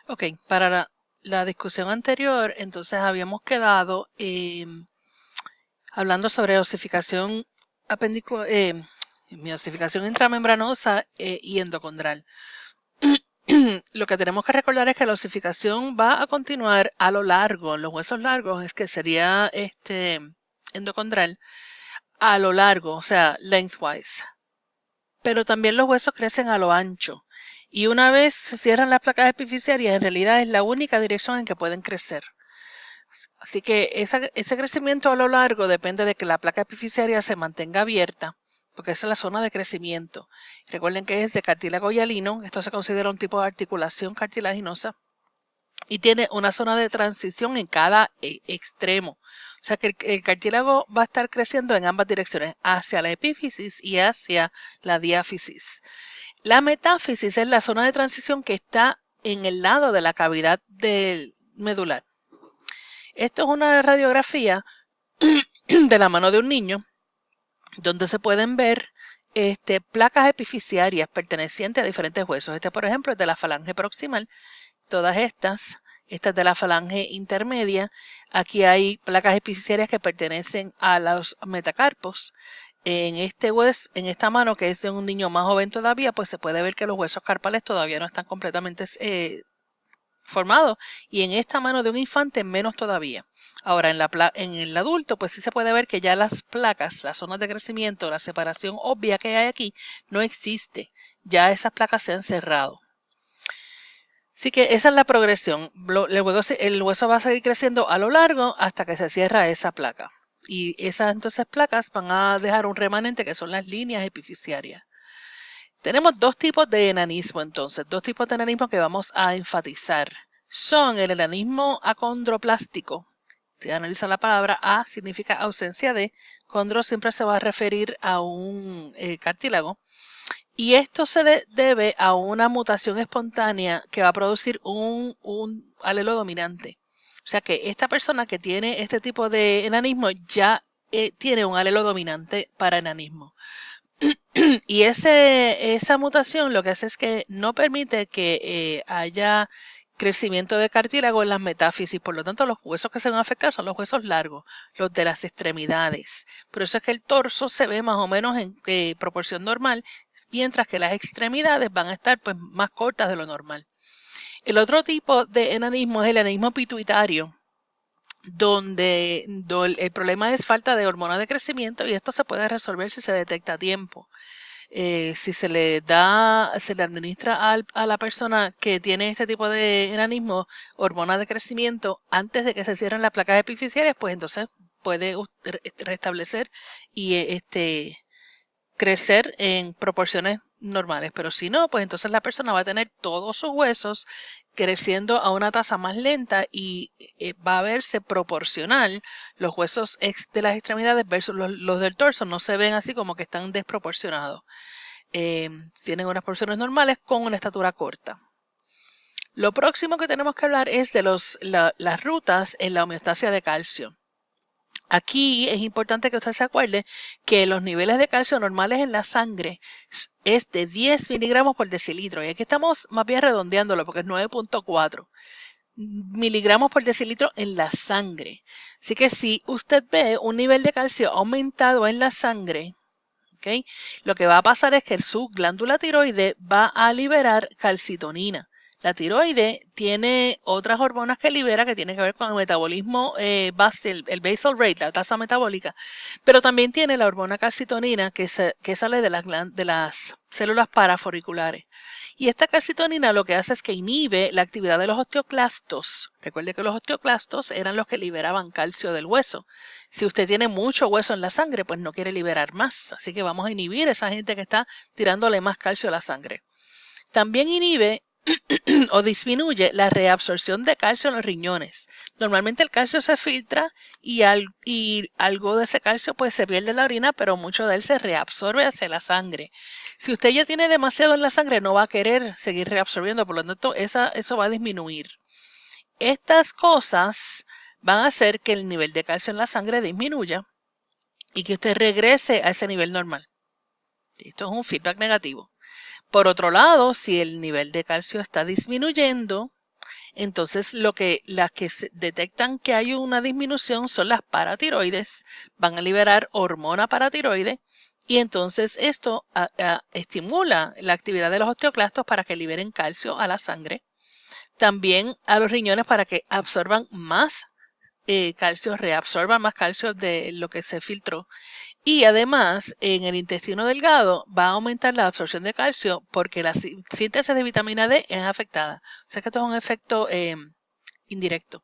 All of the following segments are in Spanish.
Ok, para la discusión anterior, entonces habíamos quedado hablando sobre osificación osificación intramembranosa y endocondral. Lo que tenemos que recordar es que la osificación va a continuar a lo largo, en los huesos largos, es que sería endocondral, a lo largo, o sea, lengthwise. Pero también los huesos crecen a lo ancho. Y una vez se cierran las placas epifisiarias, en realidad es la única dirección en que pueden crecer. Así que ese crecimiento a lo largo depende de que la placa epifisiaria se mantenga abierta, porque esa es la zona de crecimiento. Recuerden que es de cartílago hialino, esto se considera un tipo de articulación cartilaginosa, y tiene una zona de transición en cada extremo. O sea que el cartílago va a estar creciendo en ambas direcciones, hacia la epífisis y hacia la diáfisis. La metáfisis es la zona de transición que está en el lado de la cavidad del medular. Esto es una radiografía de la mano de un niño donde se pueden ver placas epifisiarias pertenecientes a diferentes huesos. Este, por ejemplo, es de la falange proximal. Todas estas de la falange intermedia. Aquí hay placas epifisiarias que pertenecen a los metacarpos. En esta mano, que es de un niño más joven todavía, pues se puede ver que los huesos carpales todavía no están completamente formados, y en esta mano de un infante menos todavía. Ahora, en el adulto, pues sí se puede ver que ya las placas, las zonas de crecimiento, la separación obvia que hay aquí, no existe. Ya esas placas se han cerrado. Así que esa es la progresión. Luego el hueso va a seguir creciendo a lo largo hasta que se cierra esa placa. Y esas entonces placas van a dejar un remanente que son las líneas epifisiarias. Tenemos dos tipos de enanismo entonces, dos tipos de enanismo que vamos a enfatizar. Son el enanismo acondroplástico. Si analiza la palabra A, significa ausencia de. Condro siempre se va a referir a un cartílago. Y esto se debe a una mutación espontánea que va a producir un alelo dominante. O sea que esta persona que tiene este tipo de enanismo ya tiene un alelo dominante para enanismo. Y esa mutación lo que hace es que no permite que haya crecimiento de cartílago en las metáfisis. Por lo tanto, los huesos que se van a afectar son los huesos largos, los de las extremidades. Por eso es que el torso se ve más o menos en proporción normal, mientras que las extremidades van a estar pues más cortas de lo normal. El otro tipo de enanismo es el enanismo pituitario, donde el problema es falta de hormona de crecimiento, y esto se puede resolver si se detecta a tiempo. Si se le administra a la persona que tiene este tipo de enanismo hormona de crecimiento antes de que se cierren las placas epifisiarias, pues entonces puede restablecer y crecer en proporciones normales. Pero si no, pues entonces la persona va a tener todos sus huesos creciendo a una tasa más lenta, y va a verse proporcional. Los huesos de las extremidades versus los del torso no se ven así como que están desproporcionados. Tienen unas porciones normales con una estatura corta. Lo próximo que tenemos que hablar es de las rutas en la homeostasia de calcio. Aquí es importante que usted se acuerde que los niveles de calcio normales en la sangre es de 10 miligramos por decilitro. Y aquí estamos más bien redondeándolo porque es 9.4 miligramos por decilitro en la sangre. Así que si usted ve un nivel de calcio aumentado en la sangre, ¿okay?, lo que va a pasar es que su glándula tiroide va a liberar calcitonina. La tiroide tiene otras hormonas que libera que tienen que ver con el metabolismo basal, el basal rate, la tasa metabólica, pero también tiene la hormona calcitonina que sale de las células paraforiculares. Y esta calcitonina lo que hace es que inhibe la actividad de los osteoclastos. Recuerde que los osteoclastos eran los que liberaban calcio del hueso. Si usted tiene mucho hueso en la sangre, pues no quiere liberar más. Así que vamos a inhibir a esa gente que está tirándole más calcio a la sangre. También inhibe o disminuye la reabsorción de calcio en los riñones. Normalmente el calcio se filtra y algo de ese calcio pues se pierde en la orina, pero mucho de él se reabsorbe hacia la sangre. Si usted ya tiene demasiado en la sangre, no va a querer seguir reabsorbiendo, por lo tanto eso va a disminuir. Estas cosas van a hacer que el nivel de calcio en la sangre disminuya y que usted regrese a ese nivel normal. Esto es un feedback negativo. Por otro lado, si el nivel de calcio está disminuyendo, Entonces, las que detectan que hay una disminución son las paratiroides, van a liberar hormona paratiroide y entonces esto estimula la actividad de los osteoclastos para que liberen calcio a la sangre, también a los riñones para que absorban más calcio, reabsorban más calcio de lo que se filtró. Y además, en el intestino delgado va a aumentar la absorción de calcio porque la síntesis de vitamina D es afectada. O sea que esto es un efecto indirecto.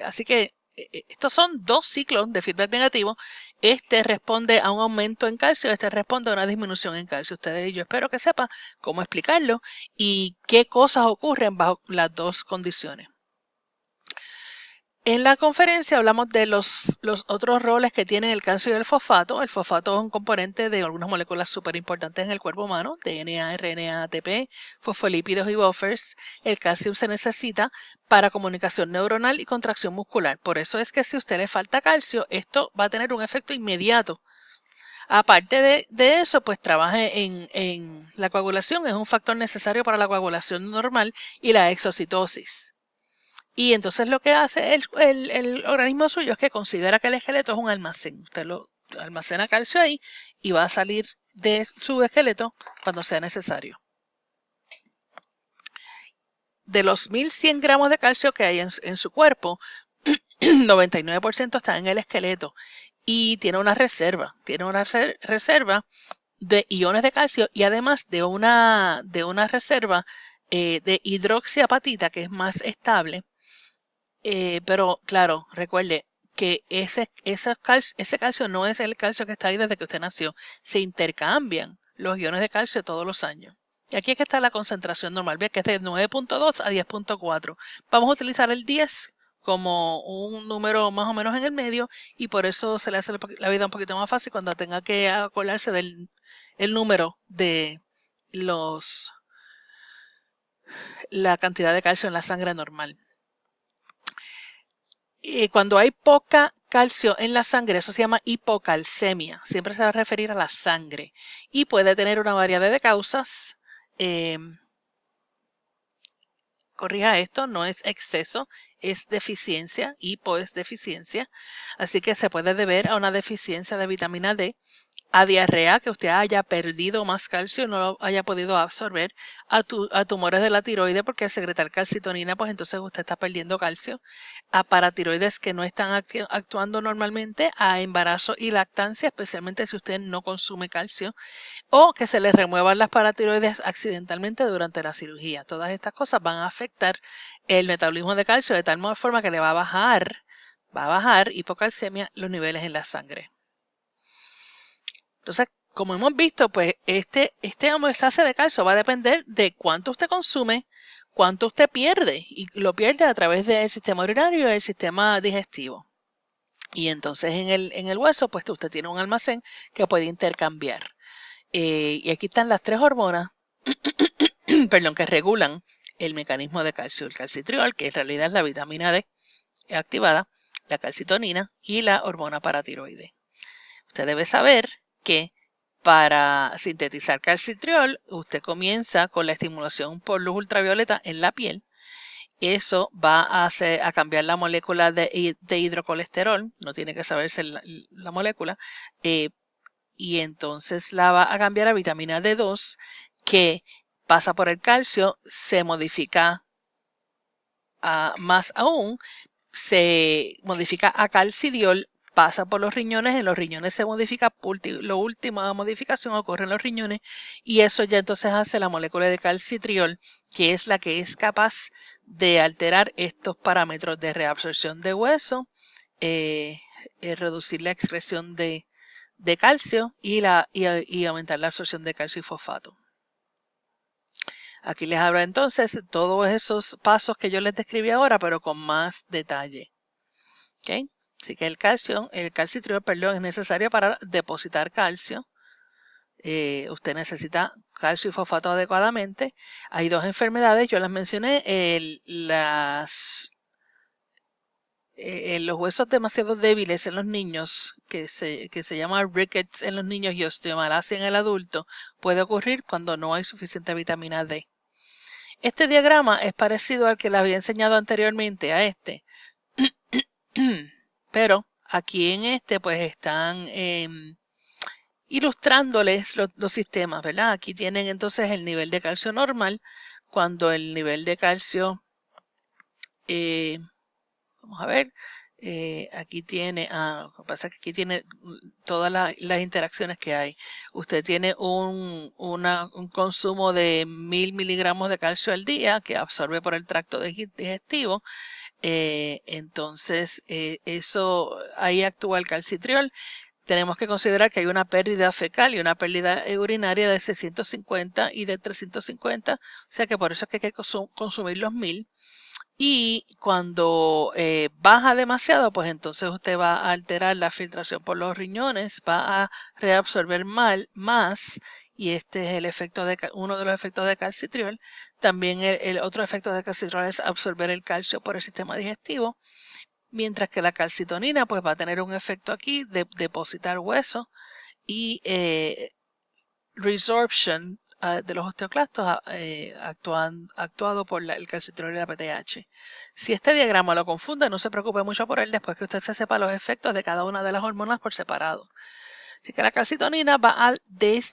Así que estos son dos ciclos de feedback negativo. Este responde a un aumento en calcio, este responde a una disminución en calcio. Ustedes, yo espero que sepan cómo explicarlo y qué cosas ocurren bajo las dos condiciones. En la conferencia hablamos de los otros roles que tienen el calcio y el fosfato. El fosfato es un componente de algunas moléculas súper importantes en el cuerpo humano, DNA, RNA, ATP, fosfolípidos y buffers. El calcio se necesita para comunicación neuronal y contracción muscular. Por eso es que si a usted le falta calcio, esto va a tener un efecto inmediato. Aparte de eso, pues trabaje en la coagulación, es un factor necesario para la coagulación normal y la exocitosis. Y entonces lo que hace el organismo suyo es que considera que el esqueleto es un almacén. Usted lo almacena calcio ahí y va a salir de su esqueleto cuando sea necesario. De los 1100 gramos de calcio que hay en su cuerpo, 99% está en el esqueleto y tiene una reserva. Tiene una reserva de iones de calcio y además de una reserva de hidroxiapatita que es más estable. Pero claro, recuerde que ese calcio no es el calcio que está ahí desde que usted nació. Se intercambian los iones de calcio todos los años. Y aquí es que está la concentración normal. Ve que es de 9.2 a 10.4. Vamos a utilizar el 10 como un número más o menos en el medio y por eso se le hace la vida un poquito más fácil cuando tenga que acordarse del el número de la cantidad de calcio en la sangre normal. Cuando hay poca calcio en la sangre, eso se llama hipocalcemia. Siempre se va a referir a la sangre y puede tener una variedad de causas. Corrija esto, no es exceso, es deficiencia. Hipo es deficiencia. Así que se puede deber a una deficiencia de vitamina D, a diarrea, que usted haya perdido más calcio y no lo haya podido absorber, a tumores de la tiroide, porque al secretar calcitonina, pues entonces usted está perdiendo calcio, a paratiroides que no están actuando normalmente, a embarazo y lactancia, especialmente si usted no consume calcio, o que se le remuevan las paratiroides accidentalmente durante la cirugía. Todas estas cosas van a afectar el metabolismo de calcio de tal forma que le va a bajar hipocalcemia los niveles en la sangre. Entonces, como hemos visto, pues este homeostasis de calcio va a depender de cuánto usted consume, cuánto usted pierde, y lo pierde a través del sistema urinario y del sistema digestivo. Y entonces en el hueso, pues usted tiene un almacén que puede intercambiar. Y aquí están las tres hormonas, perdón, que regulan el mecanismo de calcio. El calcitriol, que en realidad es la vitamina D activada, la calcitonina y la hormona paratiroide. Usted debe saber que para sintetizar calcitriol, usted comienza con la estimulación por luz ultravioleta en la piel. Eso va a cambiar la molécula de hidrocolesterol, no tiene que saberse la molécula, y entonces la va a cambiar a vitamina D2, que pasa por el calcio, se modifica más aún, se modifica a calcidiol, pasa por los riñones, en los riñones se modifica, la última modificación ocurre en los riñones y eso ya entonces hace la molécula de calcitriol, que es la que es capaz de alterar estos parámetros de reabsorción de hueso, reducir la excreción de calcio y aumentar la absorción de calcio y fosfato. Aquí les habla entonces todos esos pasos que yo les describí ahora, pero con más detalle. ¿Okay? Así que el calcitriol, perdón, es necesario para depositar calcio. Usted necesita calcio y fosfato adecuadamente. Hay dos enfermedades, yo las mencioné, los huesos demasiado débiles en los niños, que se llama rickets en los niños y osteomalacia en el adulto, puede ocurrir cuando no hay suficiente vitamina D. Este diagrama es parecido al que le había enseñado anteriormente a este, pero aquí en este pues están ilustrándoles los sistemas, ¿verdad? Aquí tienen entonces el nivel de calcio normal, cuando el nivel de calcio, vamos a ver, aquí tiene, lo que pasa es que aquí tiene todas las interacciones que hay. Usted tiene un consumo de 1000 miligramos de calcio al día que absorbe por el tracto digestivo. Entonces, eso ahí actúa el calcitriol. Tenemos que considerar que hay una pérdida fecal y una pérdida urinaria de 650 y de 350, o sea que por eso es que hay que consumir los 1000. Y cuando baja demasiado, pues entonces usted va a alterar la filtración por los riñones, va a reabsorber más, y este es el efecto uno de los efectos de calcitriol. También el otro efecto de calcitriol es absorber el calcio por el sistema digestivo, mientras que la calcitonina pues va a tener un efecto aquí de depositar hueso y resorption de los osteoclastos actuado por el calcitriol y la PTH. Si este diagrama lo confunde, no se preocupe mucho por él después que usted se sepa los efectos de cada una de las hormonas por separado. Así que la calcitonina va a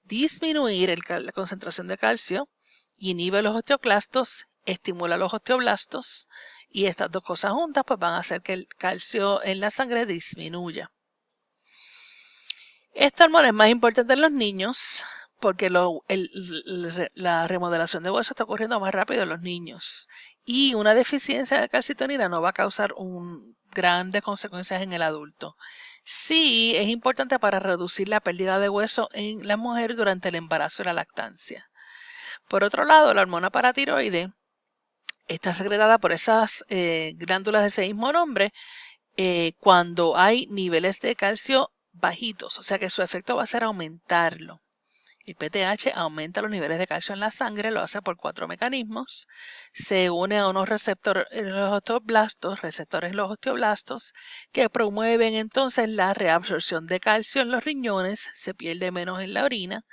disminuir la concentración de calcio, inhibe los osteoclastos, estimula los osteoblastos, y estas dos cosas juntas pues van a hacer que el calcio en la sangre disminuya. Esta hormona es más importante en los niños porque la remodelación de hueso está ocurriendo más rápido en los niños. Y una deficiencia de calcitonina no va a causar grandes consecuencias en el adulto. Sí, es importante para reducir la pérdida de hueso en la mujer durante el embarazo y la lactancia. Por otro lado, la hormona paratiroide está secretada por esas glándulas de ese mismo nombre cuando hay niveles de calcio bajitos, o sea que su efecto va a ser aumentarlo. El PTH aumenta los niveles de calcio en la sangre, lo hace por 4 mecanismos. Se une a unos receptores en los osteoblastos, que promueven entonces la reabsorción de calcio en los riñones, se pierde menos en la orina.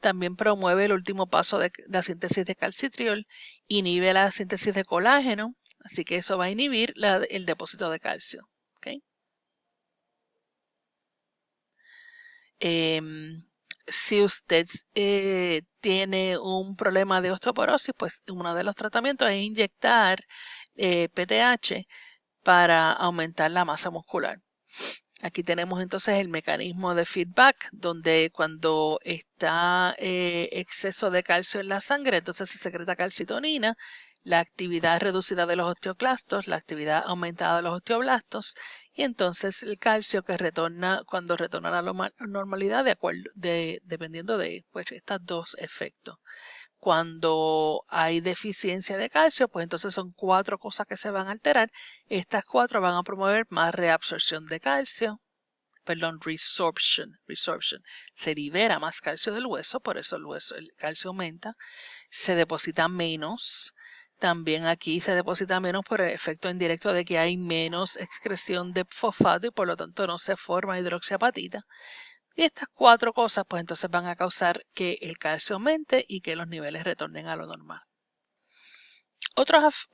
También promueve el último paso de la síntesis de calcitriol, inhibe la síntesis de colágeno, así que eso va a inhibir el depósito de calcio. ¿Okay? Si usted tiene un problema de osteoporosis, pues uno de los tratamientos es inyectar PTH para aumentar la masa muscular. Aquí tenemos entonces el mecanismo de feedback, donde cuando está exceso de calcio en la sangre, entonces se secreta calcitonina, la actividad reducida de los osteoclastos, la actividad aumentada de los osteoblastos, y entonces el calcio que retorna cuando retorna a la normalidad dependiendo de pues, estos dos efectos. Cuando hay deficiencia de calcio, pues entonces son 4 cosas que se van a alterar. Estas 4 van a promover más reabsorción de calcio, resorption. Se libera más calcio del hueso, por eso el calcio aumenta. Se deposita menos. También aquí se deposita menos por el efecto indirecto de que hay menos excreción de fosfato y por lo tanto no se forma hidroxiapatita. Y estas 4 cosas, pues entonces van a causar que el calcio aumente y que los niveles retornen a lo normal. Otros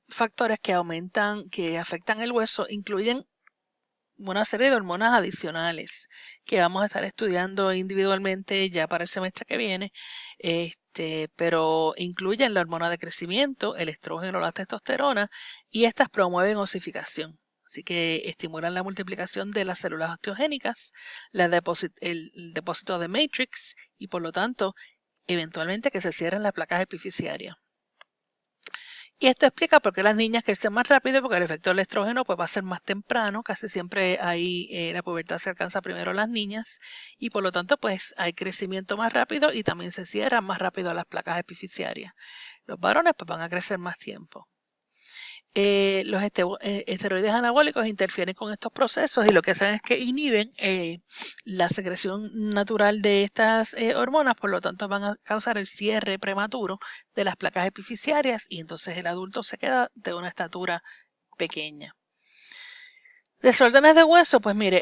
factores que afectan el hueso incluyen una serie de hormonas adicionales que vamos a estar estudiando individualmente ya para el semestre que viene, pero incluyen la hormona de crecimiento, el estrógeno, la testosterona, y estas promueven osificación. Así que estimulan la multiplicación de las células osteogénicas, el depósito de matrix y por lo tanto, eventualmente que se cierren las placas epifisiarias. Y esto explica por qué las niñas crecen más rápido, porque el efecto del estrógeno pues, va a ser más temprano, casi siempre ahí la pubertad se alcanza primero en las niñas y por lo tanto pues hay crecimiento más rápido y también se cierran más rápido las placas epifisiarias. Los varones pues van a crecer más tiempo. Los esteroides anabólicos interfieren con estos procesos y lo que hacen es que inhiben la secreción natural de estas hormonas, por lo tanto van a causar el cierre prematuro de las placas epifisiarias y entonces el adulto se queda de una estatura pequeña. Desórdenes de hueso, pues mire,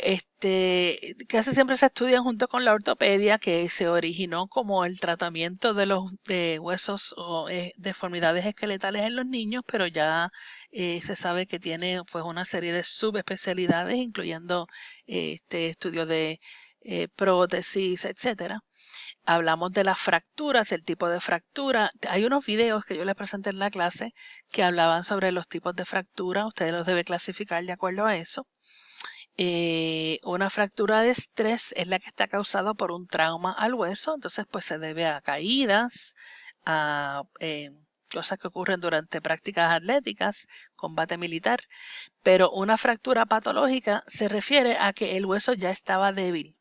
casi siempre se estudian junto con la ortopedia, que se originó como el tratamiento de los de huesos o deformidades esqueletales en los niños, pero ya se sabe que tiene pues una serie de subespecialidades, incluyendo estudios de prótesis, etcétera. Hablamos de las fracturas, el tipo de fractura. Hay unos videos que yo les presenté en la clase que hablaban sobre los tipos de fractura. Ustedes los deben clasificar de acuerdo a eso. Una fractura de estrés es la que está causada por un trauma al hueso, entonces pues se debe a caídas, a cosas que ocurren durante prácticas atléticas, combate militar, pero una fractura patológica se refiere a que el hueso ya estaba débil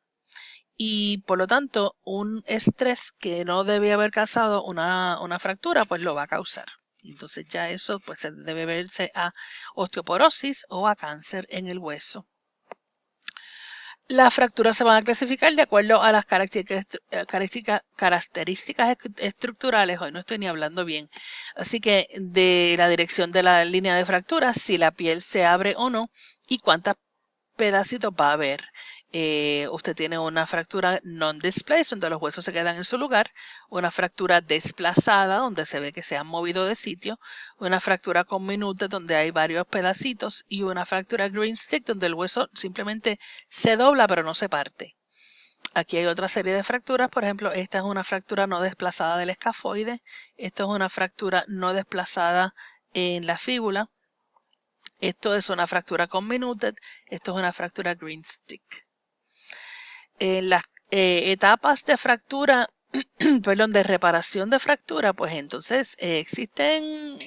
y por lo tanto un estrés que no debe haber causado una fractura pues lo va a causar. Entonces ya eso pues se debe verse a osteoporosis o a cáncer en el hueso. Las fracturas se van a clasificar de acuerdo a las características estructurales. Hoy no estoy ni hablando bien. Así que de la dirección de la línea de fractura, si la piel se abre o no y cuántos pedacitos va a haber. Usted tiene una fractura non-displaced, donde los huesos se quedan en su lugar, una fractura desplazada, donde se ve que se han movido de sitio, una fractura conminute, donde hay varios pedacitos, y una fractura green stick, donde el hueso simplemente se dobla pero no se parte. Aquí hay otra serie de fracturas, por ejemplo, esta es una fractura no desplazada del escafoide, esto es una fractura no desplazada en la fíbula, esto es una fractura conminuted, esto es una fractura green stick. En las etapas de fractura, perdón, de reparación de fractura, pues entonces existen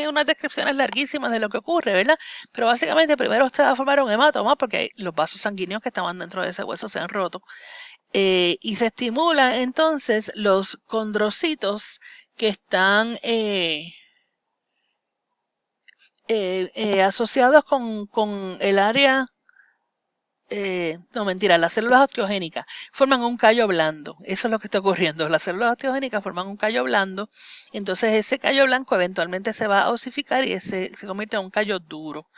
unas descripciones larguísimas de lo que ocurre, ¿verdad? Pero básicamente primero usted va a formar un hematoma porque los vasos sanguíneos que estaban dentro de ese hueso se han roto. Y se estimulan entonces los condrocitos que están asociados con el área, no mentira, las células osteogénicas forman un callo blando. Eso es lo que está ocurriendo. Las células osteogénicas forman un callo blando. Entonces ese callo blanco eventualmente se va a osificar y se convierte en un callo duro.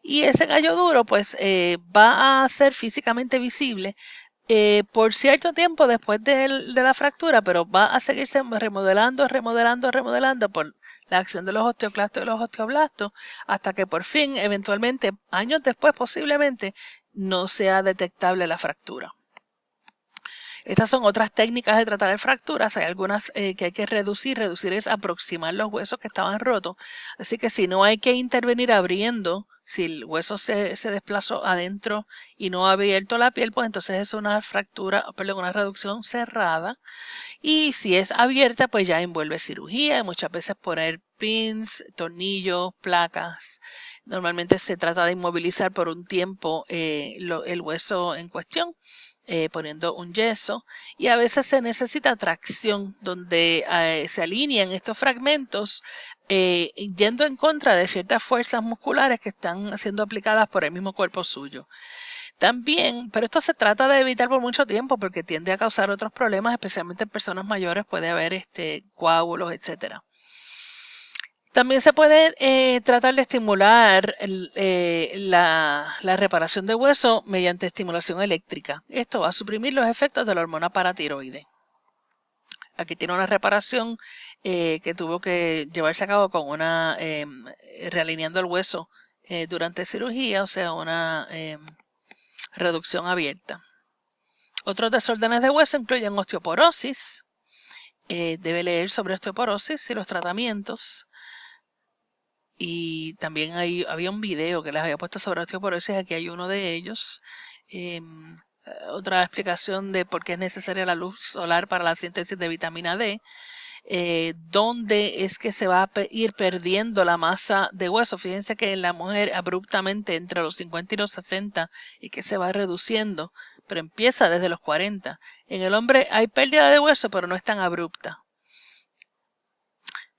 Y ese callo duro pues va a ser físicamente visible por cierto tiempo después de la fractura, pero va a seguirse remodelando por la acción de los osteoclastos y los osteoblastos, hasta que por fin, eventualmente, años después posiblemente, no sea detectable la fractura. Estas son otras técnicas de tratar fracturas. Hay algunas que hay que reducir. Reducir es aproximar los huesos que estaban rotos. Así que si no hay que intervenir abriendo, si el hueso se desplazó adentro y no ha abierto la piel, pues entonces es una fractura, perdón, una reducción cerrada. Y si es abierta, pues ya envuelve cirugía y muchas veces poner pins, tornillos, placas. Normalmente se trata de inmovilizar por un tiempo el hueso en cuestión. Poniendo un yeso, y a veces se necesita tracción donde se alinean estos fragmentos yendo en contra de ciertas fuerzas musculares que están siendo aplicadas por el mismo cuerpo suyo. También, pero esto se trata de evitar por mucho tiempo porque tiende a causar otros problemas, especialmente en personas mayores, puede haber coágulos, etcétera. También se puede tratar de estimular la reparación de hueso mediante estimulación eléctrica. Esto va a suprimir los efectos de la hormona paratiroide. Aquí tiene una reparación que tuvo que llevarse a cabo con una realineando el hueso durante cirugía, o sea, una reducción abierta. Otros desórdenes de hueso incluyen osteoporosis. Debe leer sobre osteoporosis y los tratamientos. Y también había un video que les había puesto sobre osteoporosis, aquí hay uno de ellos. Otra explicación de por qué es necesaria la luz solar para la síntesis de vitamina D. Dónde es que se va a ir perdiendo la masa de hueso. Fíjense que en la mujer abruptamente entre los 50 y los 60 y que se va reduciendo, pero empieza desde los 40. En el hombre hay pérdida de hueso, pero no es tan abrupta.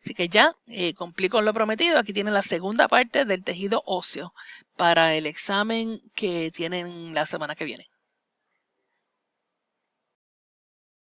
Así que ya cumplí con lo prometido. Aquí tienen la segunda parte del tejido óseo para el examen que tienen la semana que viene.